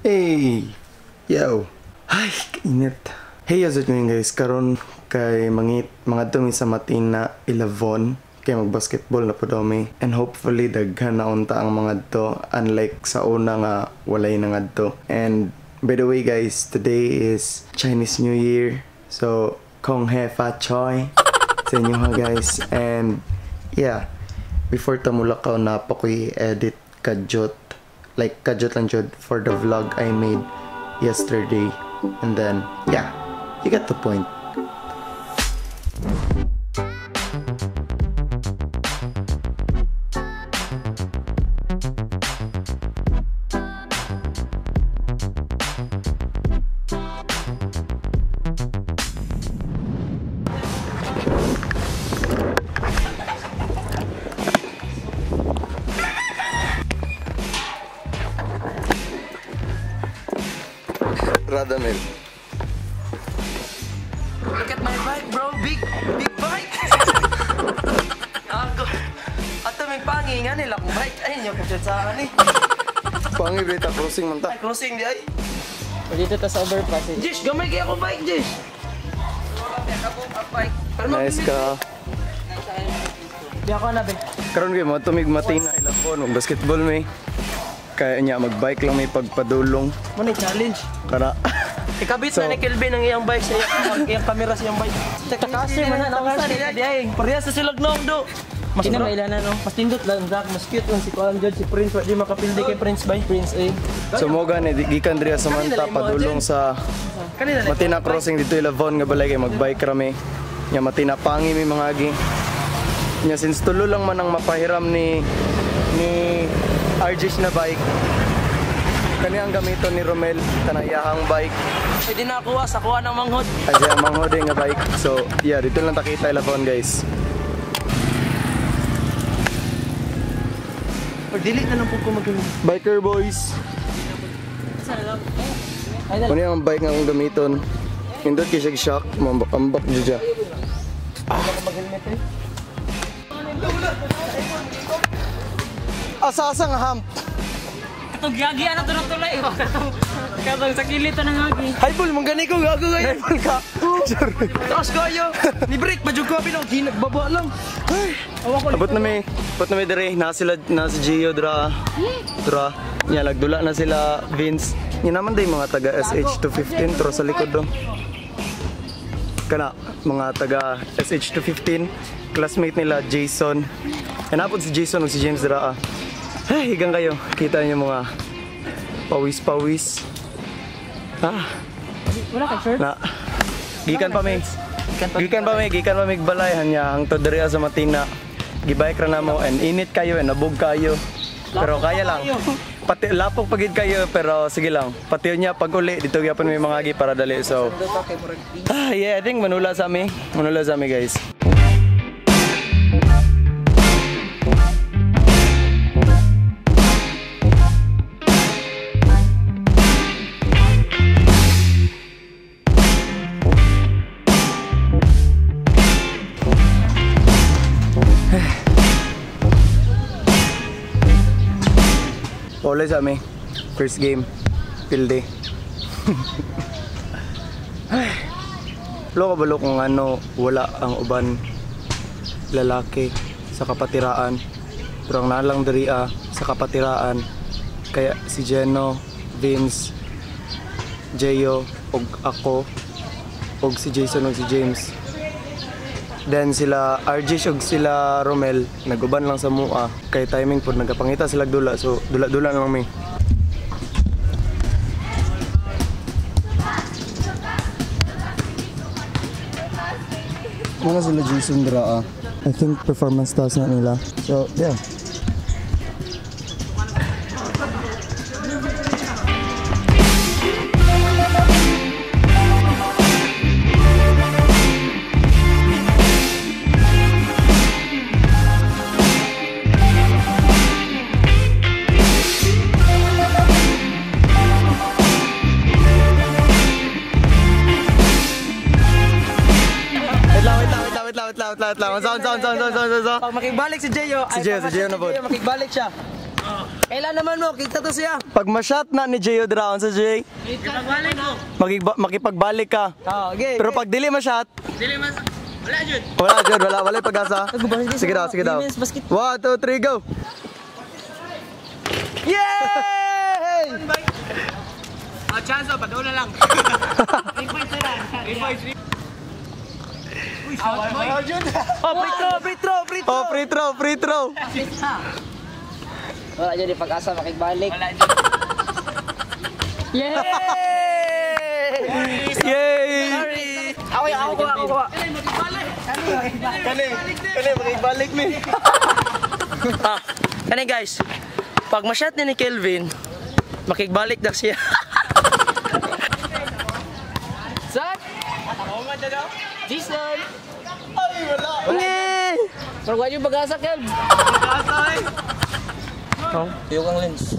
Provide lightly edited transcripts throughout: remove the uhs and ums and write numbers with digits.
Hey! Yo! Ay, kainit. Hey, how's it going guys? Karon kay mga dumi sa matina 11 kay mag-basketball na po dami. And hopefully daghan na unta ang mga to. Unlike sa una nga, walay na nga to. And by the way guys, today is Chinese New Year. So, Kong He Fa Choi sa inyo ha guys. And yeah, before tamulakaw na pa ko i-edit kajot. Like kajot lang jud for the vlog I made yesterday. And then, yeah, you get the point. Radamel. Look at my bike, bro. Big bike. Ako. Ato may pangi nga nila kung bike. Ayun yung kachat sa akin eh. Pangi beta crossing man ta. Ay, crossing di ay. Dito ta sa overpass eh. Jish, gamay kaya ako bike, Jish. Nice ka. Di ako na be. Karon kayo mo tumig matina ilapon mag basketball may. Kaya niya magbike lang may pagpadulong. Muna challenge. Kana. Ikabit na ni Kelvin ang iyang bike sa iyang kamera sa iyang bike. Takasi man na Takasi di ay. Parehas sa silag nong do. Mas na mailanan no. Mas tindot lang dak mas cute ang si Kuan Judge si Prince di makapildi kay Prince by Prince eh. So mo gani gikan diri sa Samantha padulong sa Matina crossing dito Ilavon nga balay kay magbike rami. Nya Matina pangi mi mga agi. Nya since tulo lang man ang mapahiram ni RJ's na bike. Kani ang gamiton ni Romel kanayahang bike. Pwede na kuha sa kuha ng manghod. Ay siya manghod nga bike. So yeah, dito lang takita Ilavon guys. Pag-delete na lang po ko mag-delete. Biker boys. Kani ang bike nga akong gamiton. Indot kay siya shock, mambak dyan. Mag-helmet eh. Asa-asa nga hamp. Katong gagi ana to tulay. Katong sa kilid to nang agi. Highball, manggani ko, gago kayo. Highball ka. Taas kayo. Ni break, medyo ko pinong nagbaba lang. Ay, Abot na may dire, na si Gio dra. Nya lagdula na sila Vince. Nya naman day mga taga SH215 tro sa likod do. Kana mga taga SH215, classmate nila Jason. Hanapod si Jason ug si James dra. Hey, higang kayo. Kita niyo mga pawis-pawis. Wala ka shirt? Na. Gikan pa may balay hanya hangtod diri sa Matina. Gibike ra namo and init kayo and nabog kayo. Pero kaya lang. Pati lapok pagid kayo pero sige lang. Pati niya pag uli dito gyapon may mga agi para dali. So yeah, I think manula sa mi guys. Paulay sa amin. First game. Field day. Lo kabalo kung ano, wala ang uban lalaki sa kapatiraan. Pero ang nalang diri sa kapatiraan. Kaya si Jeno, Vince, Jeyo, og ako, og si Jason og si James. Then sila RJ ug sila Romel naguban lang sa mua kay timing pud nagapangita sila dula so dula lang mi. Mga sila Jason dra I think performance task na nila. So yeah. Sound. Pag makibalik si Jeyo, Si Jeyo na po. makibalik siya. Kailan naman mo? Kita to siya. Pag ma-shot na ni Jay Odraon sa Jay, Ipagbalik ko. makipagbalik ka. Okay. Pero pag dili ma-shot, Dili mas. Wala jud. wala yung pag-asa. Sige daw. 1, 2, 3, go! Yay! Chance pa doon na lang. 3 points na lang. 3 points. Free throw. Wala dyan yung pag-asa makigbalik. Yay! Ako kuha. Kani, makigbalik ni. Kani guys, pag ma-shot ni Kelvin, makigbalik na siya. Saan? Jason! Ay, wala. Pero wala yung pag-asa, Kelv. Tuyok ang lens.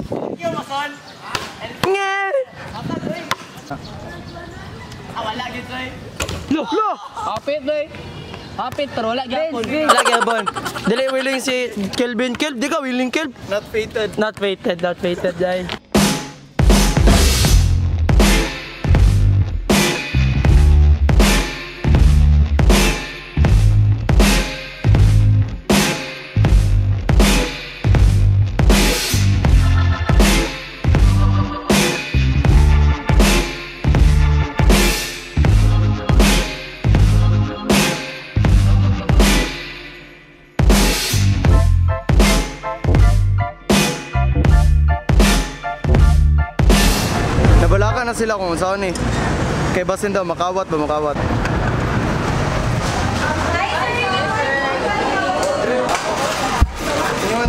Wala dito eh. Hapit, pero wala gyapon. Wala gyapon. Dili willing si Kelvin. Di ka willing, Kelv? Not fated. Not fated, dahil. Nabalakan na sila kung saan eh. Kay basin daw, makawat. Yun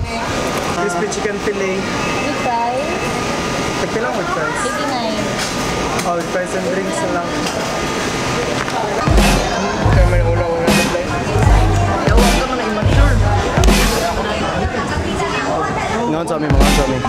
eh. Crispy chicken fillet. With fries, Tagpilang with fries. 89. Oh, with fries and drinks na lang. Kaya may una-una na play. Yawa ka man na immature. Ngayon sa amin, mga sa amin.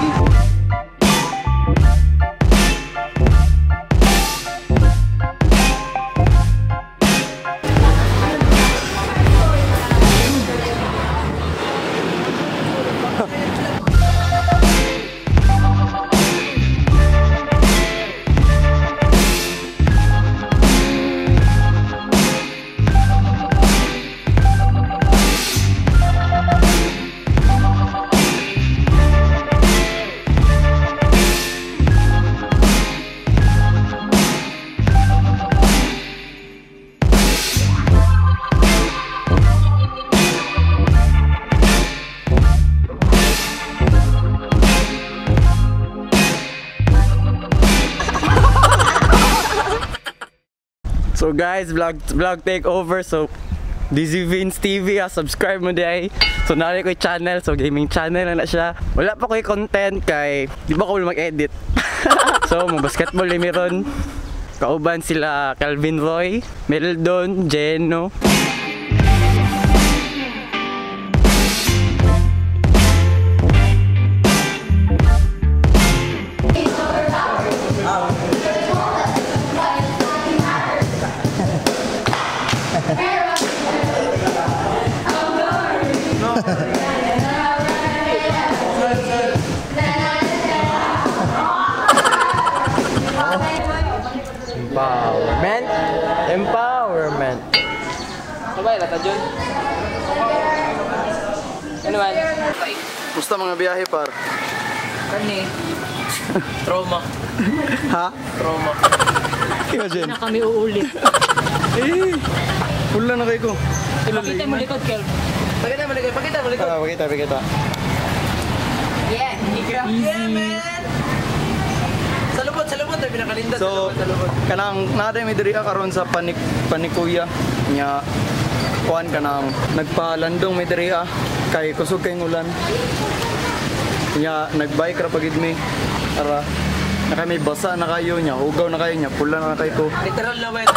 So guys, vlog take over. So Dizzy Vince TV, subscribe mo day. So nari ko yung channel, so gaming channel na siya. Wala pa ko yung content kay di ba ko mag-edit. So mo basketball ni meron. Kauban sila Kelvin Roy, Meldon, Jeno. Empowerment. Sabay, lata dyan. Ano man? Musta mga biyahe par? Kani. Trauma. Ha? Trauma. Imagine. Na kami uulit. Pula na kayo ko. Pakita mo likod, Kelv. Pakita mo likod. Pakita. Yeah. Yeah, man! Sa lubot, tayo pinakalindas. So, sa lubot. kanang naday may diri karon sa panikuya nya kuan kanang nagpalandong may diri kay kusog kay ngulan. Nya nagbike ra pagid mi. Ara na kami basa na kayo nya, ugaw na kayo nya, pula na kayo ko. Literal na wet.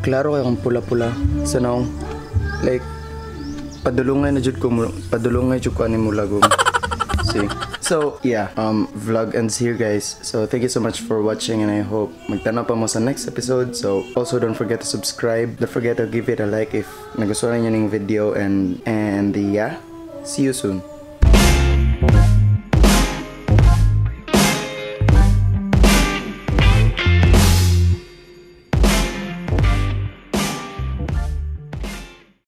Klaro kay kung pula-pula sa naong like padulungay na jud ko ani mula gum. So yeah, vlog ends here guys. So thank you so much for watching and I hope magtanaw pa mo sa next episode. So also don't forget to subscribe. Don't forget to give it a like if nagustuhan niyo ng video and yeah, see you soon.